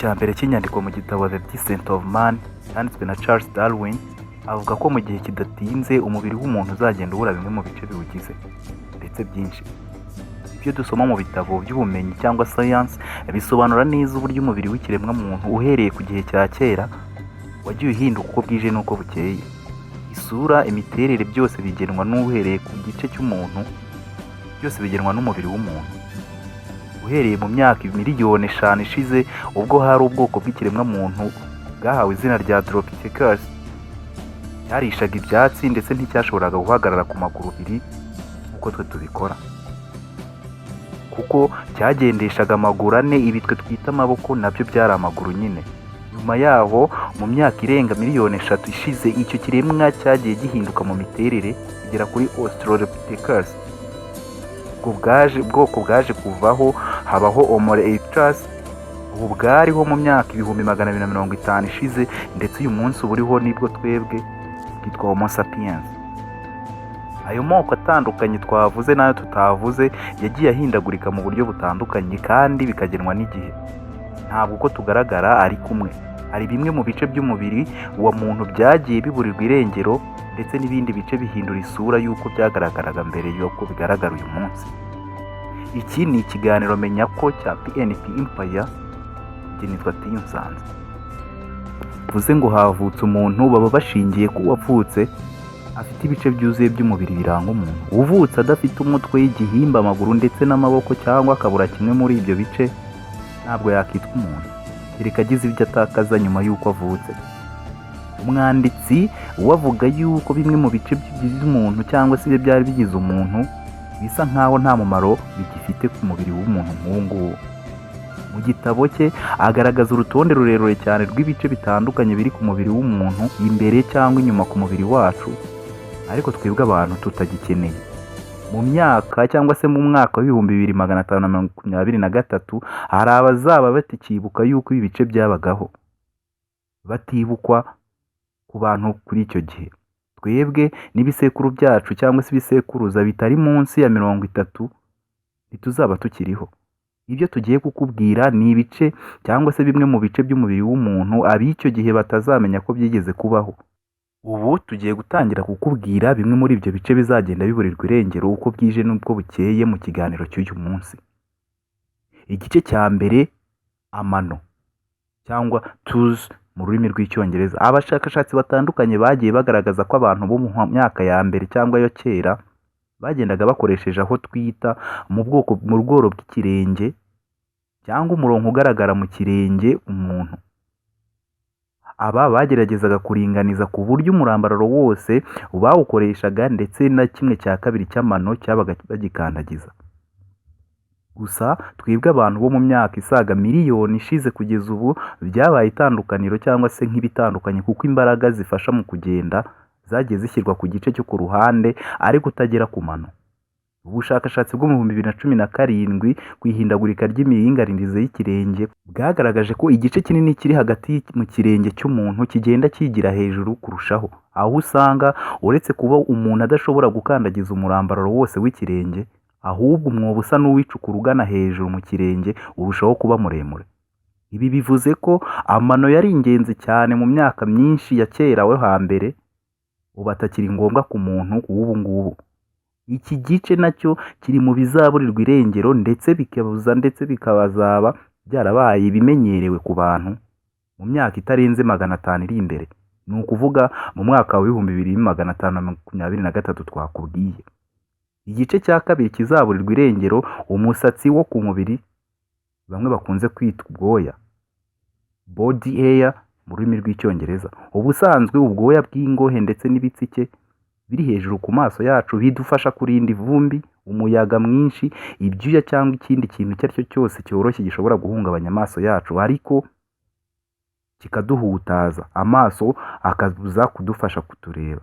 cya mbere cy'inyandiko mu gitabo The Descent of Man cyanditswe na Charles Darwin avuga ko mu gihe kidatinze umubiri w'umuntu uzagenda ubura bimwe mu bice biwugize ndetse byinshi. Ibyo dusoma mu bitabo by'ubumenyi cyangwa science bisobanura neza uburyo umubiri w'ikiremwamuntu uhereye ku gihe cya kera wagiye uhinduka uko bwije n'uko bukeye. Isura, imiterere byose bigenwa n'uhereye ku gice cy'umuntu, byose bigenwa n'umubiri w'umuntu. Uhereye mu myaka miliyoni 5 ishize ubwo hari ubwoko bw'ikiremwamuntu bwahawe izina rya Dropithecus cyarishaga ibyatsi ndetse nticyashoboraga guhagarara ku maguru abiri nk'uko twe tubikora, kuko cyagendeshaga amaguru ane. Ibi twe twita amaboko nabyo byari amaguru nyine. Nyuma yaho mu myaka irenga miliyoni 3 ishize icyo kiremwa cyagiye gihinduka mu miterere kugera kuri Australopithecus. Ubwoko bwaje kuvaho habaho Homo erectus, ubu bwariho mu myaka 250 ishize, ndetse uyu munsi uburiho nibwo twebwe bwitwa Homo sapiens. Ayo moko atandukanye twavuze n'ayo tutavuze yagiye ahindagurika mu buryo butandukanye kandi bikagenwa n'igihe. Ntabwo uko tugaragara ari kumwe. Hari bimwe mu bice by'umubiri wa muntu byagiye biburirwa irengero, ndetse n'ibindi bice bihindura isura y'uko byagaragaraga mbere y'uko bigaragara uyu munsi. Iki ni ikiganiro menya ko cya PNP Empire. Njye nitwa Tiyunsanze. Vuze ngo havutse umuntu baba bashingiye ko wavutse afite ibice byuzuye by'umubiri biranga umuntu. Uvutse adafite umutwe, igihimba, amaguru ndetse n'amaboko, cyangwa akabura kimwe muri ibyo bice, ntabwo yakitwa umuntu, kereka agize ibyo atakaza nyuma y'uko avutse. Umwanditsi wavuga yuko bimwe mu bice bigize umuntu cyangwa se ibyo byari bigize umuntu bisa nkaho nta mumaro bigifite ku mubiri w'umuntu nk'uwo nguwo. Mu gitabo cye agaragaza urutonde rurerure cyane rw'ibice bitandukanye biri ku mubiri w'umuntu, imbere cyangwa inyuma ku mubiri wacu, ariko twebwe abantu tutagikeneye. Mu myaka cyangwa se mu mwaka wa 2523 hari abazaba batikibuka yuko ibi bice byabagaho, batibukwa ku bantu kuri icyo gihe. Twebwe n'ibisekuru byacu cyangwa se ibisekuruza bitari munsi ya 30 ntituzaba tukiriho. Ibyo tugiye kukubwira ni ibice cyangwa se bimwe mu bice by'umubiri w'umuntu ab'icyo gihe batazamenya ko byigeze kubaho. Ubu tugiye gutangira kukubwira bimwe muri ibyo bice bizagenda biburirwa irengero uko bwije n'uko bukeye mu kiganiro cy'uyu munsi. Igice cya mbere, amano cyangwa toes mu rurimi rw'icyongereza. Abashakashatsi batandukanye bagiye bagaragaza ko abantu bo mu myaka ya mbere cyangwa yo kera bagendaga bakoresheje aho twita mu rworo bw'ikirenge cyangwa umurongo ugaragara mu kirenge umuntu. Aba bageragezaga kuringaniza ku buryo umurambararo wose bawukoreshaga, ndetse na 1/2 cy'amano cyabaga bagikandagiza. Gusa twebwe abantu bo mu myaka isaga miliyoni ishize kugeza ubu byabaye itandukaniro cyangwa se nk'ibitandukanye, kuko imbaraga zifasha mu kugenda zagiye zishyirwa ku gice cyo ku ruhande ariko utagera ku mano. Ubushakashatsi bwo mu 2017 ku ihindagurika ry'imiringaririze y'ikirenge bwagaragaje ko igice kinini kiri hagati mu kirenge cy'umuntu kigenda kigira hejuru kurushaho, aho usanga uretse kuba umuntu adashobora gukandagiza umurambararo wose w'ikirenge, ahubwo umwobo usa n'uwicukura ugana hejuru mu kirenge urushaho kuba muremure. Ibi bivuze ko amano yari ingenzi cyane mu myaka myinshi ya kera we hambere, ubu atakiri ngombwa ku muntu w'ubu ngubu. Iki gice nacyo kiri mu bizaburirwa irengero, ndetse bikabazaba byarabaye bimenyerewe ku bantu mu myaka itarenze 500 iri imbere. Ni ukuvuga mu mwaka wa 2523 twakubwiye. Igice cya kabiri kizaburirwa irengero, umusatsi wo ku mubiri bamwe bakunze kwita ubwoya, body hair mu rurimi rw'icyongereza. Ubusanzwe ubwoya bw'ingohe ndetse n'ibitsike biri hejuru ku maso yacu bidufasha kurinda ivumbi, umuyaga mwinshi, ibyuya cyangwa ikindi kintu icyo ari cyo cyose cyoroshye gishobora guhungabanya amaso yacu, ariko kikaduhutaza amaso akabuza kudufasha kutureba.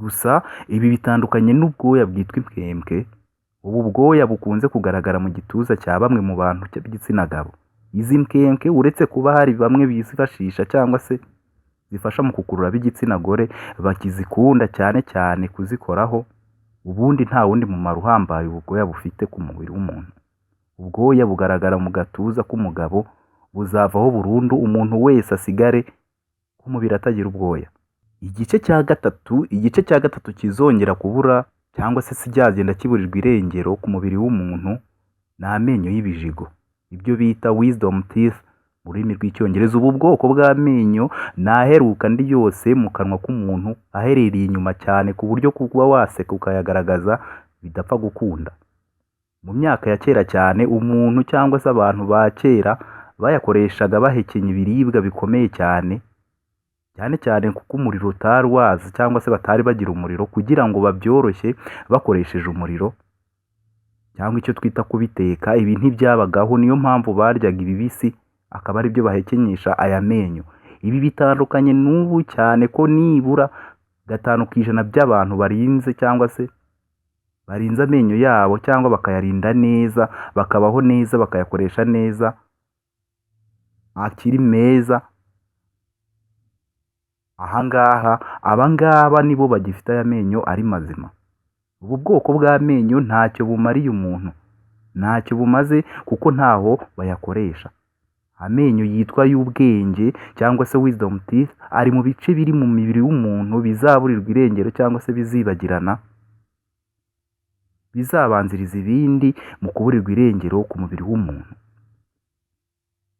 Gusa ibi bitandukanye n'ubwoya bwitwa impwempwe. Ubu bwoya bukunze kugaragara mu gituza cya bamwe mu bantu b'igitsina gabo. Izi mpwempwe uretse kuba hari bamwe bizifashisha cyangwa se zifasha mu kukurura b'igitsina gore, bakizikunda cyane cyane kuzikoraho, ubundi nta wundi mumaro uhambaye ubwoya bufite ku mubiri w'umuntu. ubwoya bugaragara mu gatuza k'umugabo buzavaho burundu, umuntu wese asigare k'umubiri atagira ubwoya. Igice cya gatatu kizongera kubura cyangwa se cyagenda kiburirwa irengero ku mubiri w'umuntu ni amenyo y'ibijigo, ibyo bita wisdom teeth mu rurimi rw'icyongereza. Ubu bwoko bw'amenyo ni aheruka andi yose mu kanwa k'umuntu, aherereye inyuma cyane ku buryo kuba waseka ukayagaragaza bidapfa gukunda. Mu myaka ya kera cyane, umuntu cyangwa se abantu ba kera bayakoreshaga bahekenya ibiribwa bikomeye cyane cyane kuko umuriro utari waza cyangwa se batari bagira umuriro, kugira ngo babyoroshye bakoresheje umuriro cyangwa icyo twita kubiteka. Ibi ntibyabagaho, niyo mpamvu baryaga ibibisi akaba ari byo bahekenyesha aya menyo. Ibi bitandukanye n'ubu cyane ko nibura 5% by'abantu barinze cyangwa se barinze amenyo yabo cyangwa bakayarinda neza, bakabaho neza, bakayakoresha neza akiri meza. Abangaba nibo bagifite aya menyo ari mazima. Ubu bwoko bw'amenyo ntacyo bumariye umuntu, ntacyo bumaze kuko ntaho bayakoresha. Amenyo yitwa y'ubwenge cyangwa se wisdom teeth ari mu bice biri mu mibiri w'umuntu bizaburirwa irengero cyangwa se bizibagirana, bizabanziriza ibindi mu kuburirwa irengero ku mubiri w'umuntu.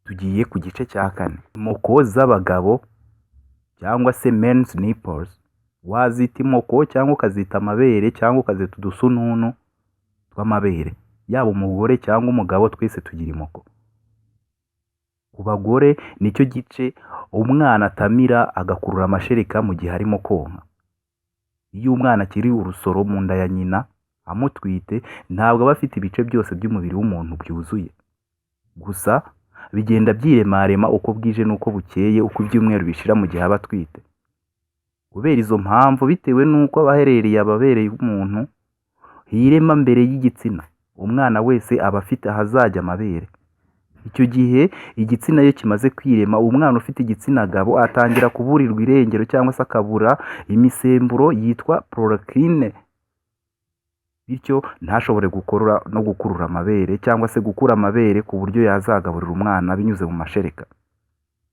Tugiye ku gice cya 4, imoko z'abagabo cyangwa se men's nipples. Wazita imoko cyangwa ukazita amabere cyangwa ukazita udusununu tw'amabere, yaba umugore cyangwa umugabo twese tugira imoko. Ku bagore nicyo gice umwana atamira agakurura amashereka mu gihe arimo konka. Iyo umwana akiri urusoro mu nda ya nyina amutwite, ntabwo aba afite ibice byose by'umubiri w'umuntu byuzuye, gusa bigenda byiremarema uko bwije n'uko bukeye, uko ibyumweru bishira mu gihe aba atwite. Kubera izo mpamvu, bitewe n'uko abaherereye ababere y'umuntu hirema mbere y'igitsina, umwana wese aba afite ahazajya amabere. Icyo gihe igitsina iyo kimaze kwirema, umwana ufite igitsina gabo atangira kuburirwa irengero cyangwa se akabura imisemburo yitwa prolactin, bityo ntashobore gukorora no gukurura amabere cyangwa se gukura amabere ku buryo yazagaburira umwana binyuze mu mashereka.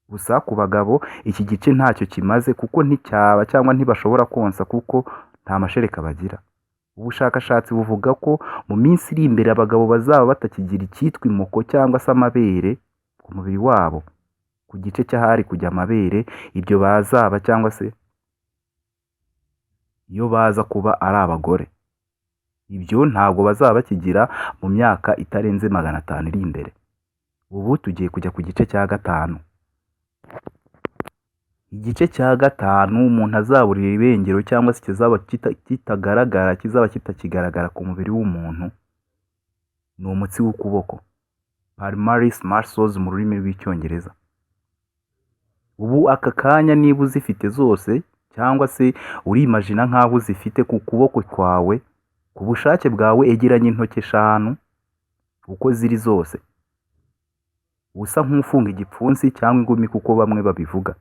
Gusa ku bagabo iki gice ntacyo kimaze kuko nticyaba cyangwa ntibashobora konsa kuko nta mashereka bagira. Ubushakashatsi buvuga ko mu minsi iri imbere abagabo bazaba batakigira icyitwa imoko cyangwa se amabere ku mubiri wabo, ku gice cy'ahari kujya amabere. Ibyo bazaba cyangwa se iyo baza kuba ari abagore, ibyo ntabwo bazaba bakigira mu myaka itarenze 500 iri imbere. Ubu tugiye kujya ku gice cya 5. Igice cya 5 umuntu azaburira irengero cyangwa se kizaba kitagaragara, kizaba kitakigaragara ku mubiri w'umuntu, ni umutsi w'ukuboko, palmaris muscles mu rurimi rw'icyongereza. Ubu aka kanya niba uzifite zose cyangwa se urimagina nk'aho uzifite ku kuboko kwawe, ku bushake bwawe egeranya intoki 5 uko ziri zose, usa nk'ufunga igipfunsi cyangwa ingumi kuko bamwe babivuga.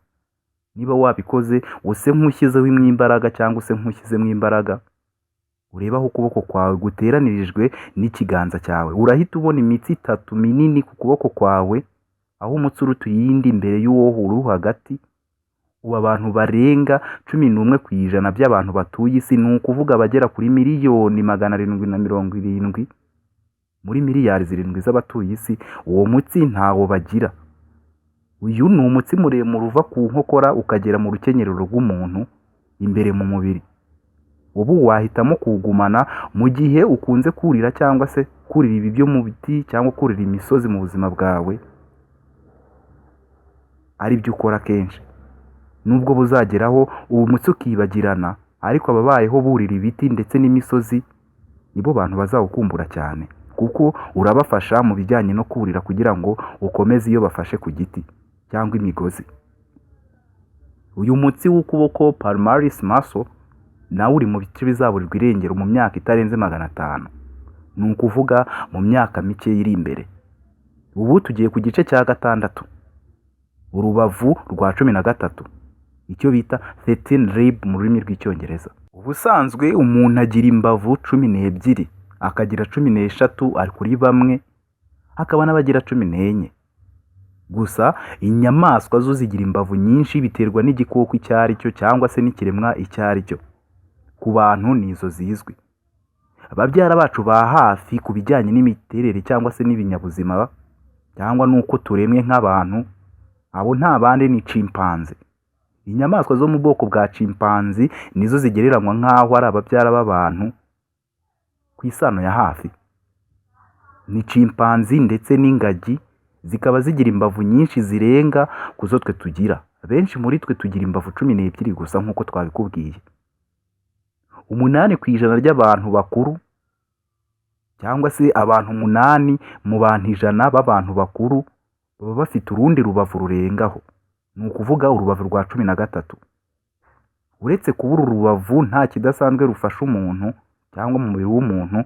Niba wabikoze use nk'ushyizeho imbaraga cyangwa se nk'ushyizemo imbaraga, ureba aho ukuboko kwawe guteranirijwe n'ikiganza cyawe, urahita ubona imitsi 3 minini ku kuboko kwawe, aho umutsi uruta iyindi imbere y'uwo uri hagati. Ubu abantu barenga 11% by'abantu batuye isi, ni ukuvuga abagera kuri miliyoni 770 muri miliyari 7 z'abatuye isi, uwo mutsi ntawo bagira. Uyu ni umutsi muremure uva ku nkokora ukagera mu rukenyerero rw'umuntu imbere mu mubiri. Ubu wahitamo kuwugumana mu gihe ukunze kurira cyangwa se kurira ibi byo mu biti cyangwa kurira imisozi mu buzima bwawe, ari byo ukora kenshi. Nubwo buzageraho uwo mutsi ukibagirana, ariko ababayeho burira ibiti ndetse n'imisozi nibo bantu bazawukumbura cyane, kuko urabafasha mu bijyanye no kurira kugira ngo ukomeze iyo bafashe ku giti cyangwa imigozi. Uyu mutsi w'ukuboko palmaris muscle nawe uri mu bice bizaburirwa irengero mu myaka itarenze 500, ni ukuvuga mu myaka mike iri imbere. Ubu tugiye ku gice cya 6, urubavu rwa 13, icyo bita 13 rib mu rurimi rw'icyongereza. Ubusanzwe umuntu agira imbavu 12, akagira 13 ari kuri bamwe, hakaba n'abagira 14. Gusa inyamaswa zo zigira imbavu nyinshi biterwa n'igikoko icyo ari cyo cyangwa se n'ikiremwa icyo ari cyo. Ku bantu nizo zizwi. Ababyara bacu ba hafi ku bijyanye n'imiterere cyangwa se n'ibinyabuzima cyangwa n'uko turemwe nk'abantu, abo nta bandi ni chimpanze. Inyamaswa zo mu bwoko bwa chimpanze nizo zigereranywa nk'aho ari ababyara b'abantu ku isano ya hafi. Ni chimpanze ndetse n'ingagi zikaba zigira imbavu nyinshi zirenga ku zo twe tugira. Benshi muri twe tugira imbavu 12 gusa nk'uko twabikubwiye. 8% ry'abantu bakuru cyangwa se abantu 8 mu bantu 100 b'abantu bakuru baba bafite urundi rubavu rurengaho. Ni ukuvuga urubavu rwa 13. Uretse kubura urubavu nta kidasanzwe rufasha umuntu cyangwa mu mubiri w'umuntu,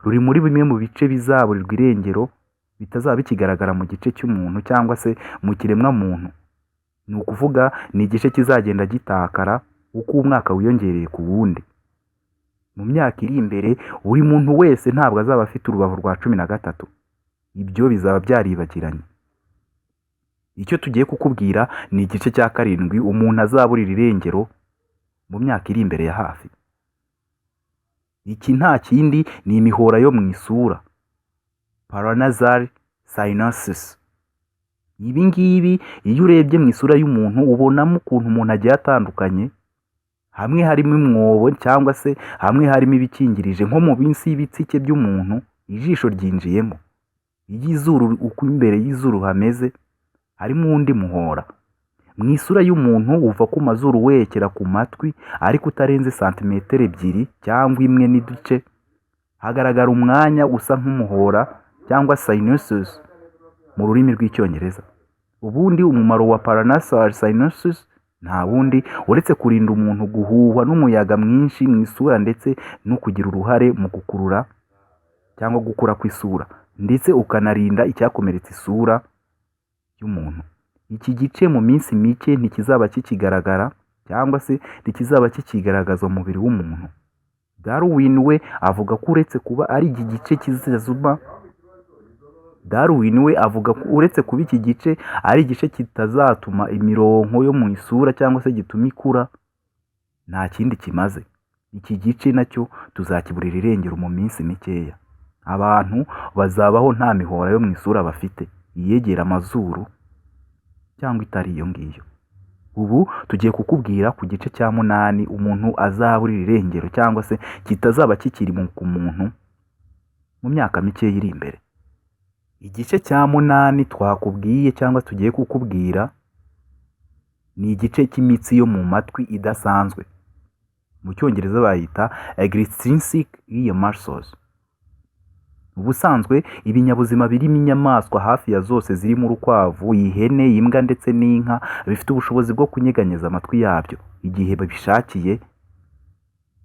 ruri muri bimwe mu bice bizaburirwa irengero bitazaba bikigaragara mu gice cy'umuntu cyangwa se mu kiremwa muntu. Ni ukuvuga ni igice kizagenda gitakara uko umwaka wiyongereye ku wundi. Mu myaka iri imbere buri muntu wese ntabwo azaba afite urubavu rwa 13. Ibyo bizaba byaribagiranye. Icyo tugiye kukubwira ni igice cya 7 umuntu azaburira irengero mu myaka iri imbere ya hafi. Iki nta kindi ni imihora yo mu isura, paranasal cyanosis. Ibi ngibi iyo urebye mu isura y'umuntu ubonamo ukuntu umuntu agiye atandukanye, hamwe harimo imwobo cyangwa se hamwe harimo ibikingirije nko mu binsi y'ibitsike by'umuntu ijisho ryinjiyemo. Iy'izuru uko imbere y'izuru hameze harimo undi muhora. Mu isura y'umuntu uva ku mazuru werekera ku matwi ariko utarenze santimetero 2 cyangwa 1 hagaragara umwanya usa nk'umuhora cyangwa cyanosis mu rurimi rw'icyongereza. Ubundi umumaro wa paranasal cyanosis nta wundi uretse kurinda umuntu guhuhwa n'umuyaga mwinshi mu isura ndetse no kugira uruhare mu gukurura cyangwa gukura kw'isura, ndetse ukanarinda icyakomeretsa isura y'umuntu. Iki gice mu minsi mike ntikizaba kikigaragara cyangwa se ntikizaba kikigaragaza mu mubiri w'umuntu. Darwin we avuga ko uretse kuba ari iki gice kizazuma iki gice ari igice kitazatuma imirongo yo mu isura cyangwa se gituma ikura, nta kindi kimaze. Iki gice nacyo tuzakiburira irengero mu minsi mikeya. Abantu bazabaho nta mihora yo mu isura bafite iyegera amazuru cyangwa itari iyo ngiyo. Ubu tugiye kukubwira ku gice cya 8 umuntu azaburira irengero cyangwa se kitazaba kikiri ku muntu mu myaka mike iri imbere. Igice cya 8 twakubwiye cyangwa tugiye kukubwira ni igice cy'imitsi yo mu matwi idasanzwe. Mu cyongereza bayita extrinsic ear muscles. Ubusanzwe ibinyabuzima birimo inyamaswa hafi ya zose zirimo urukwavu, ihene, imbwa ndetse n'inka bifite ubushobozi bwo kunyeganyeza amatwi yabyo igihe babishakiye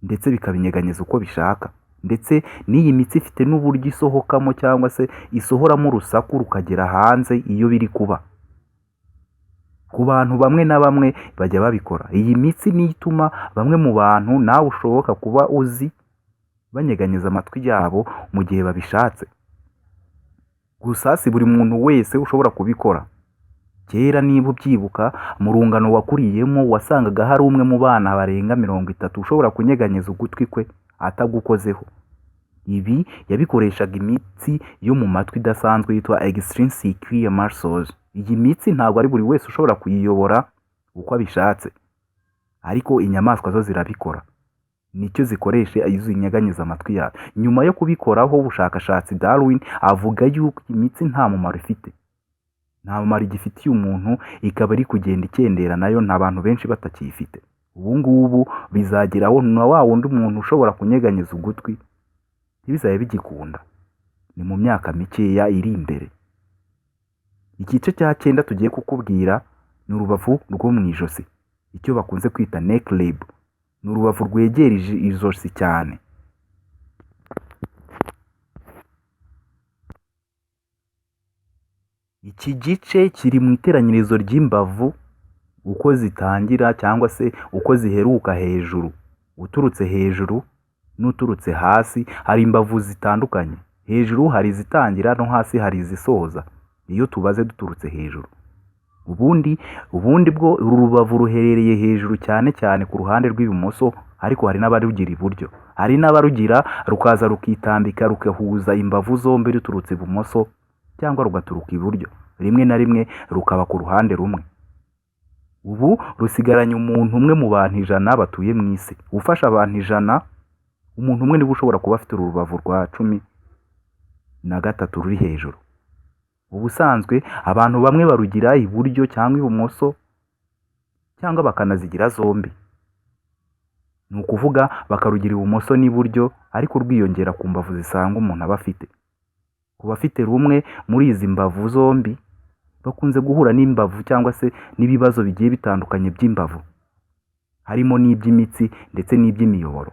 ndetse bikabinyeganyeza uko bishaka. Ndetse n'iyi mitsi ifite n'uburyo isohokamo cyangwa se isohoramo urusaku rukagera hanze iyo biri kuba. Ku bantu bamwe na bamwe bajya babikora. Iyi mitsi niyo ituma bamwe mu bantu nawe ushoboka kuba uzi banyeganyeza amatwi yabo mu gihe babishatse. Gusa si buri muntu wese ushobora kubikora. Kera niba ubyibuka mu rungano wakuriyemo wasangaga hari umwe mu bana barenga 30 ushobora kunyeganyeza ugutwi kwe atagukozeho. Ibi yabikoreshaga imitsi yo mu matwi idasanzwe yitwa extrinsic ear muscles. Iyi mitsi ntabwo ari buri wese ushobora kuyiyobora uko abishatse, ariko inyamaswa zo zirabikora. Nicyo zikoresha izo zinyeganyeza amatwi yabo. Nyuma yo kubikoraho ubushakashatsi, Darwin avuga yuko imitsi nta mumaro ifite. Nta mumaro igifitiye umuntu, ikaba ari kugenda ikendera nayo nta bantu benshi batakiyifite. Ubu ngubu bizageraho na wa wundi umuntu ushobora kunyeganyeza ugutwi ntibizabe bigikunda. Ni mu myaka mikeya iri imbere. Igice cya 9 tugiye kukubwira ni urubavu rwo mu ijosi, icyo bakunze kwita neck rib. Ni urubavu rwegera ijosi cyane. Iki gice kiri mu iteranyirizo ry'imbavu uko zitangira cyangwa se uko ziheruka hejuru. Uturutse hejuru n'uturutse hasi hari imbavu zitandukanye. hejuru hari izitangira no hasi hari izisoza iyo tubaze duturutse hejuru. Ubundi bwo uru rubavu ruherereye hejuru cyane cyane ku ruhande rw'ibumoso, ariko hari n'abarugira iburyo, hari n'abarugira rukaza rukitambika rugahuza imbavu zombi ruturutse ibumoso cyangwa rugaturuka iburyo, rimwe na rimwe rukaba ku ruhande rumwe. Ubu rusigaranye umuntu umwe mu bantu 100 batuye mu isi. Ufasha abantu 100, umuntu umwe niwe ushobora kuba afite urubavu rwa 13 ruri hejuru. Ubusanzwe abantu bamwe barugira iburyo cyangwa ibumoso cyangwa bakanazigira zombi. Ni ukuvuga bakarugira ibumoso n'iburyo, ariko rwiyongera ku mbavu zisanga umuntu aba afite. Ku bafite rumwe muri izi mbavu zombi bakunze guhura n'imbavu cyangwa se n'ibibazo bigiye bitandukanye by'imbavu, harimo n'iby'imitsi ndetse n'iby'imiyoboro.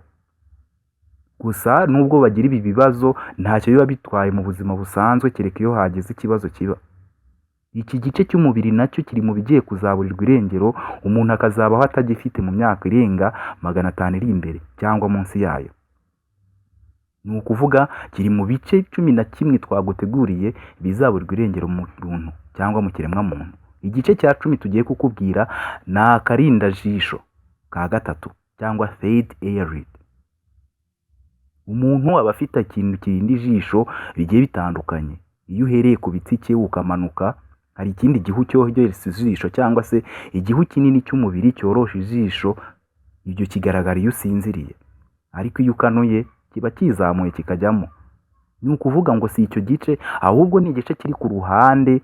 Gusa nubwo bagira ibi bibazo ntacyo biba bitwaye mu buzima busanzwe, kereka iyo hagize ikibazo kiba. Iki gice cy'umubiri nacyo kiri mu bigiye kuzaburirwa irengero, umuntu akazabaho atagifite mu myaka irenga 500 iri imbere cyangwa munsi yayo. Ni ukuvuga kiri mu bice 11 twaguteguriye bizaburirwa irengero mu muntu cyangwa mu kiremwa muntu. Igice cya 10 tugiye kukubwira ni akarindajisho ka gatatu cyangwa third eyelid. Umuntu aba afite ikintu kirinda ijisho bigiye bitandukanye. Iyo uhereye ku bitsike ukamanuka, hari ikindi gihu cyohereza ijisho cyangwa se igihu kinini cy'umubiri cyorosha ijisho. Ibyo kigaragara iyo usinziriye, ariko iyo ukanuye kiba kizamuye kikajyamo. Ni ukuvuga ngo si icyo gice, ahubwo ni igice kiri ku ruhande,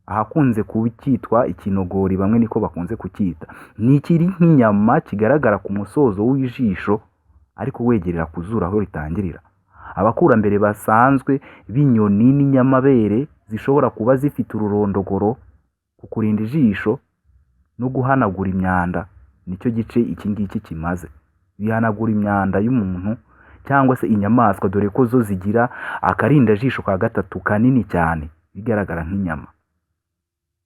ahakunze kuba cyitwa ikinogori, bamwe niko bakunze kucyita. Ni ikiri nk'inyama kigaragara ku musozo w'ijisho, ariko wegerera ku zuru aho ritangirira. Abakurambere basanzwe b'inyoni n'inyamabere zishobora kuba zifite ururondogoro ku kurinda ijisho no guhanagura imyanda. Nicyo gice iki ngiki kimaze. Bihanagura imyanda y'umuntu cyangwa se inyamaswa, dore ko zo zigira akarindajisho ka gatatu kanini cyane bigaragara nk'inyama.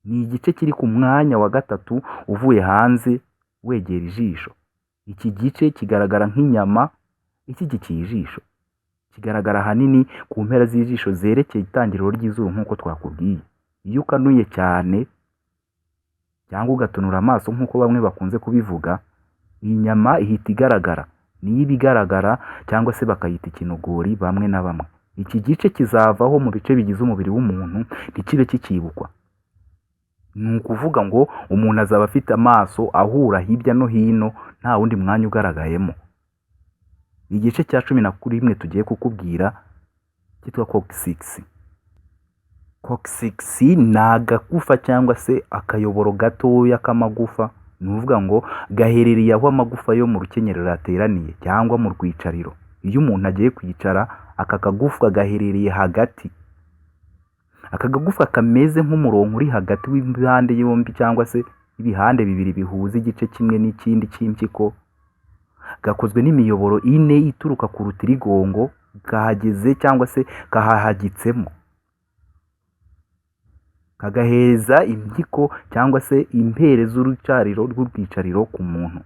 Ni igice kiri ku mwanya wa gatatu uvuye hanze wegera ijisho. Iki gice kigaragara nk'inyama ishyigikiye ijisho. Kigaragara hanini ku mpera z'ijisho zerekeye itangiriro ry'izuru nk'uko twakubwiye. Iyo ukanuye cyane cyangwa ugatunura amaso nk'uko bamwe bakunze kubivuga, iyi nyama ihita igaragara. Niyo ibigaragara cyangwa se bakayita ikinogori bamwe na bamwe. Iki gice kizavaho mu bice bigize umubiri w'umuntu ntikibe kikibukwa. Ni ukuvuga ngo umuntu azaba afite amaso ahura hirya no hino, nta wundi mwanya ugaragayemo. Igice cya 11 tugiye kukubwira cyitwa coccyx. Coccyx ni agagufa cyangwa se akayoboro gatoya k'amagufa. Ni ukuvuga ngo gaherereye aho amagufa yo mu rukenyerero ateraniye cyangwa mu rwicariro. Iyo umuntu agiye kwicara, aka kagufa gaherereye hagati. Aka gagufa kameze nk'umurongo uri hagati w'ibihande yombi cyangwa se ibihande bibiri bihuza igice kimwe n'ikindi cy'impyiko. Gakozwe n'imiyoboro 4 ituruka ku rutirigongo kahageze cyangwa se kahahagitsemo, kagahereza impyiko cyangwa se impere z'urucariro rw'urwicariro ku muntu.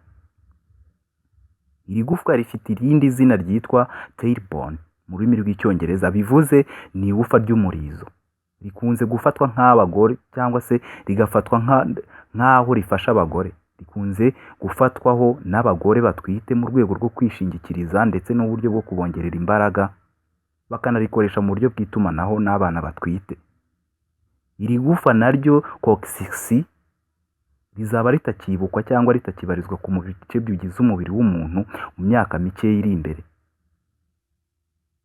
Iri gufwa rifite irindi zina ryitwa tailbone mu rurimi rw'icyongereza, bivuze ni igufa ry'umurizo. Rikunze gufatwa nk'abagore cyangwa se rigafatwa nk'aho rifasha abagore. Rikunze gufatwaho n'abagore batwite mu rwego rwo kwishingikiriza ndetse n'uburyo bwo kubongerera imbaraga, bakanarikoresha mu buryo bw'itumanaho n'abana batwite. Iri gufa naryo coccyx rizaba ritakibukwa cyangwa ritakibarizwa ku bice bigize umubiri w'umuntu mu myaka mike iri imbere.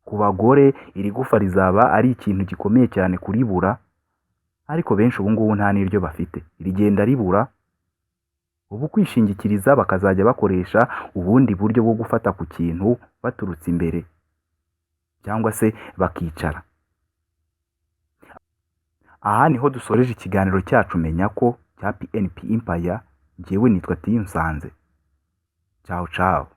Ku bagore iri gufa rizaba ari ikintu gikomeye cyane kuribura, ariko benshi ubu ngubu nta n'iryo bafite. Rigenda ribura, ubu kwishingikiriza bakazajya bakoresha ubundi buryo bwo gufata ku kintu baturutse imbere cyangwa se bakicara. Aha niho dusoreje ikiganiro cyacu Menya ko cya PNP Empire. Njyewe nitwa Tiyunsanze. Ciao ciao.